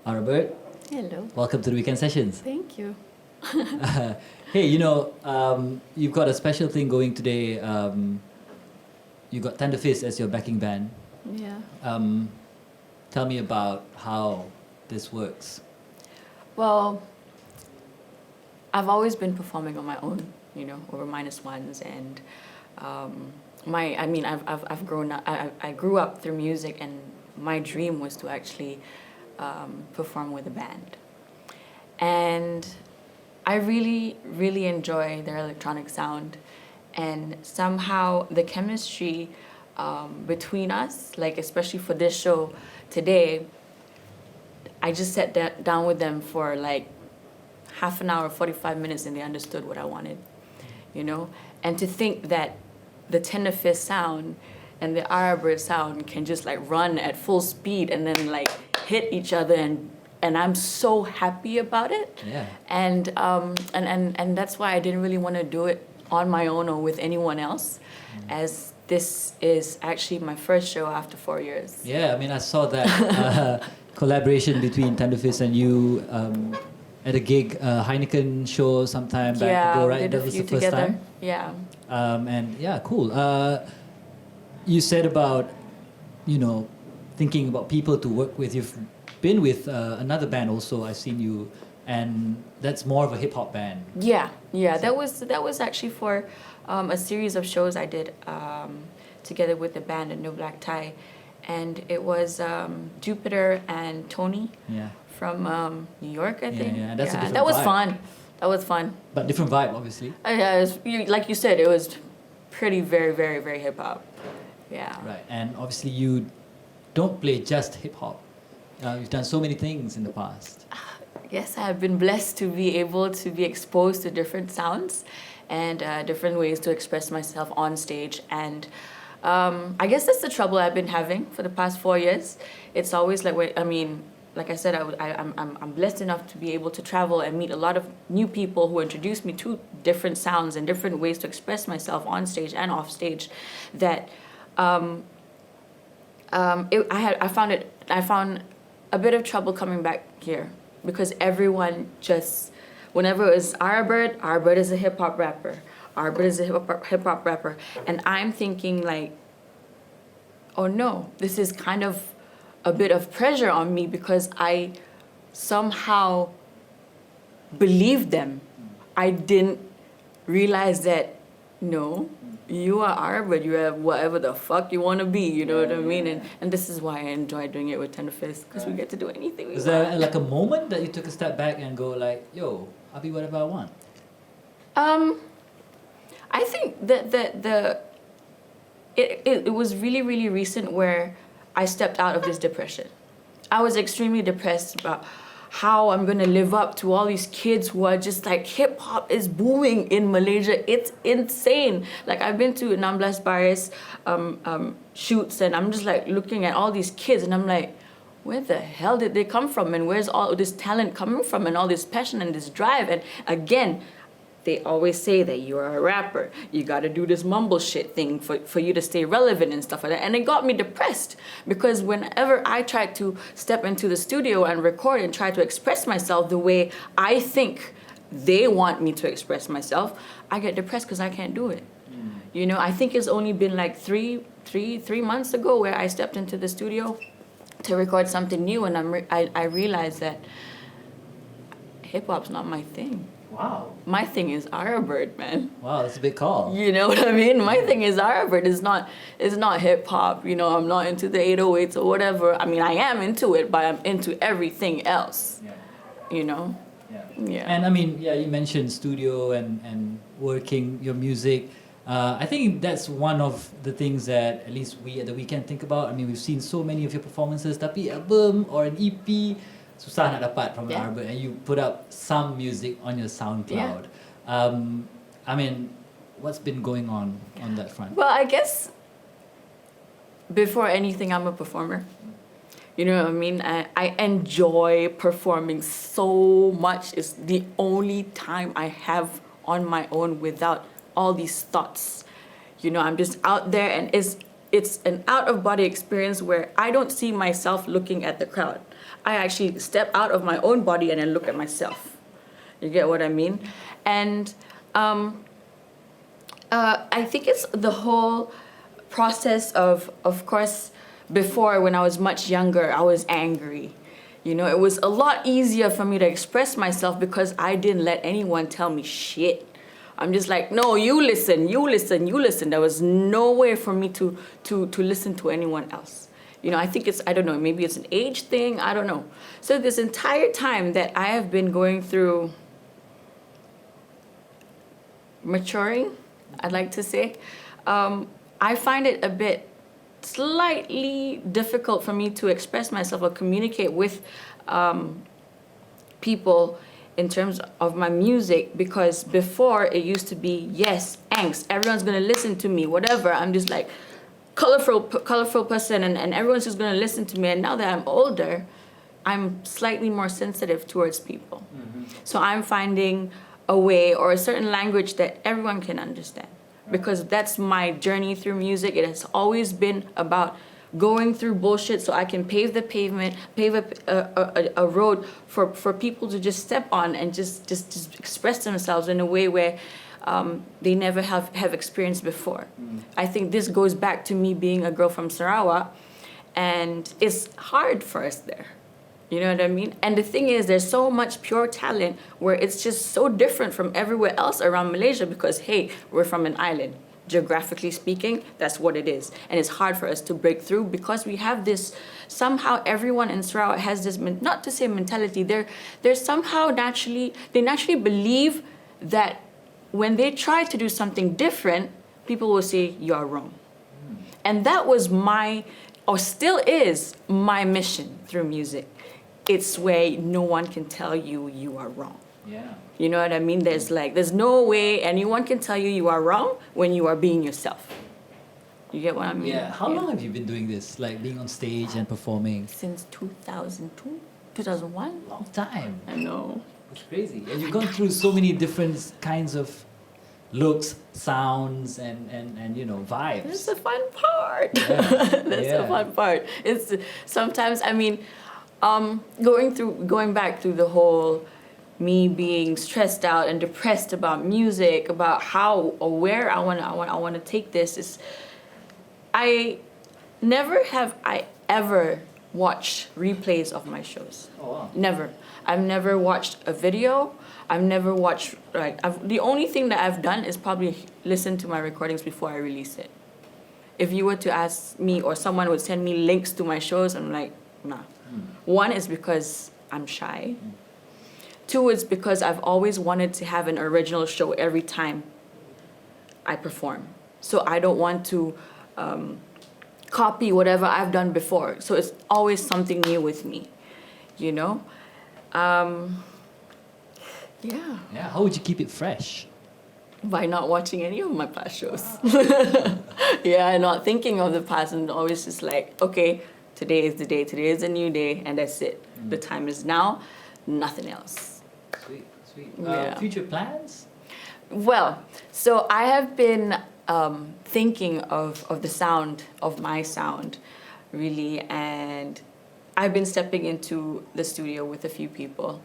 Arabyrd, Hello. welcome to the Weekend Sessions. Thank you. Hey, you've got a special thing going today. You got Tender Fist as your backing band. Yeah. Tell me about how this works. Well, I've always been performing on my own, over minus ones, and I've grown up. I grew up through music, and my dream was to actually perform with a band, and I really, really enjoy their electronic sound, and somehow the chemistry between us, like especially for this show today, I just sat down with them for like half an hour, 45 minutes, and they understood what I wanted, And to think that the Tender Fist sound and the Arabyrd sound can just like run at full speed and then like hit each other, and I'm so happy about it. Yeah. And that's why I didn't really want to do it on my own or with anyone else, as this is actually my first show after 4 years. Yeah, I mean, I saw that collaboration between Tender Fist and you at a gig, Heineken show sometime back ago, right? We did That a was few the first together. time. Yeah. And yeah, cool. You said about, thinking about people to work with. You've been with another band also. I've seen you, and that's more of a hip hop band. Yeah. That was actually for a series of shows I did together with the band at No Black Tie, and it was Jupiter and Tony. Yeah. From New York, I think. Yeah, that's a different that was vibe. fun. That was fun. But different vibe, obviously. Yeah, like you said, it was pretty very, very, very hip hop. Yeah. Right, and obviously you don't play just hip hop. You've done so many things in the past. Yes, I have been blessed to be able to be exposed to different sounds and different ways to express myself on stage. And I guess that's the trouble I've been having for the past 4 years. It's always like, like I said, I'm blessed enough to be able to travel and meet a lot of new people who introduce me to different sounds and different ways to express myself on stage and off stage. That I found a bit of trouble coming back here, because everyone just, whenever it was Arabyrd is a hip hop rapper, Arabyrd is a hip hop rapper, and I'm thinking like, oh no, this is kind of a bit of pressure on me, because I somehow believed them. I didn't realize that, no, you are Arabyrd, you have whatever the fuck you want to be, you know what I mean? And this is why I enjoy doing it with Tender Fist, because we get to do anything we want. Was there like a moment that you took a step back and go like, yo, I'll be whatever I want? I think that it was really, really recent where I stepped out of this depression. I was extremely depressed about how I'm gonna live up to all these kids who are just like, hip hop is booming in Malaysia. It's insane. Like, I've been to 16 Baris shoots, and I'm just like looking at all these kids, and I'm like, where the hell did they come from? And where's all this talent coming from, and all this passion and this drive? And again, they always say that you are a rapper. You gotta do this mumble shit thing for you to stay relevant and stuff like that. And it got me depressed, because whenever I tried to step into the studio and record and try to express myself the way I think they want me to express myself, I get depressed because I can't do it. I think it's only been like three months ago where I stepped into the studio to record something new, and I realized that hip hop's not my thing. Wow. My thing is Arabyrd, man. Wow, that's a big call. You know what I mean? My thing is Arabyrd. It's not hip hop. I'm not into the 808s or whatever. I mean, I am into it, but I'm into everything else. Yeah. Yeah. And I mean, yeah, you mentioned studio and working your music. I think that's one of the things that at least we at the Weekend think about. I mean, we've seen so many of your performances, tapi album or an EP, susah nak dapat from Arabyrd, and you put up some music on your SoundCloud. I mean, what's been going on that front? Well, I guess before anything, I'm a performer. You know what I mean? I enjoy performing so much. It's the only time I have on my own without all these thoughts. I'm just out there, and it's an out-of-body experience where I don't see myself looking at the crowd. I actually step out of my own body and then look at myself. You get what I mean? And I think it's the whole process of course, before when I was much younger, I was angry. You know, it was a lot easier for me to express myself because I didn't let anyone tell me shit. I'm just like, no, you listen, you listen, you listen. There was no way for me to listen to anyone else. You know, I think it's, I don't know, maybe it's an age thing, I don't know. So this entire time that I have been going through maturing, I'd like to say, I find it a bit slightly difficult for me to express myself or communicate with people in terms of my music, because before it used to be, yes, angst, everyone's gonna listen to me, whatever. I'm just like colorful person, and everyone's just gonna listen to me. And now that I'm older, I'm slightly more sensitive towards people. Mm-hmm. So I'm finding a way or a certain language that everyone can understand. Because that's my journey through music. It has always been about going through bullshit so I can pave the pavement, pave a road for people to just step on and just express themselves in a way where they never have experienced before. I think this goes back to me being a girl from Sarawak, and it's hard for us there. You know what I mean? And the thing is, there's so much pure talent where it's just so different from everywhere else around Malaysia because, hey, we're from an island. Geographically speaking, that's what it is. And it's hard for us to break through because we have this, somehow everyone in Sarawak has this, not to say mentality, they're somehow naturally believe that when they try to do something different, people will say, you're wrong. And that was my, or still is, my mission through music. It's where no one can tell you you are wrong. Yeah. You know what I mean? There's no way anyone can tell you you are wrong when you are being yourself. You get what I mean? Yeah. How long have you been doing this? Like being on stage and performing? Since 2002, 2001. Long time. I know. It's crazy. And you've gone through so many different kinds of looks, sounds, and you know, vibes. That's the fun part. Yeah. That's the fun part. It's sometimes, I mean, going back through the whole me being stressed out and depressed about music, about how or where I want to take this, is I never have I ever watched replays of my shows. Oh wow. Never. I've never watched a video. I've never watched, the only thing that I've done is probably listen to my recordings before I release it. If you were to ask me or someone would send me links to my shows, I'm like, nah. One is because I'm shy. Two is because I've always wanted to have an original show every time I perform. So I don't want to copy whatever I've done before. So it's always something new with me, you know? Yeah. Yeah. How would you keep it fresh? By not watching any of my past shows. Yeah, not thinking of the past, and always just like, okay, today is the day, today is a new day, and that's it. The time is now, nothing else. Sweet. Yeah. Future plans? Well, so I have been thinking of the sound, of my sound, really, and I've been stepping into the studio with a few people.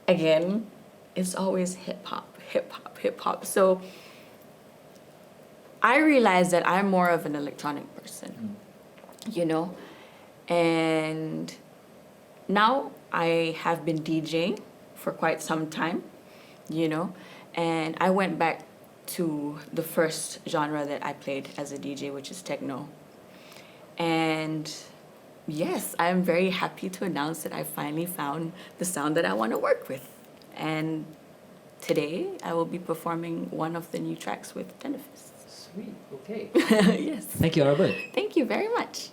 Again, it's always hip-hop, hip-hop, hip-hop. So I realized that I'm more of an electronic person, you know? And now I have been DJing for quite some time, you know? And I went back to the first genre that I played as a DJ, which is techno. And yes, I'm very happy to announce that I finally found the sound that I want to work with. And today I will be performing one of the new tracks with Tenefis. Sweet. Okay. Yes. Thank you, Arabyrd. Thank you very much.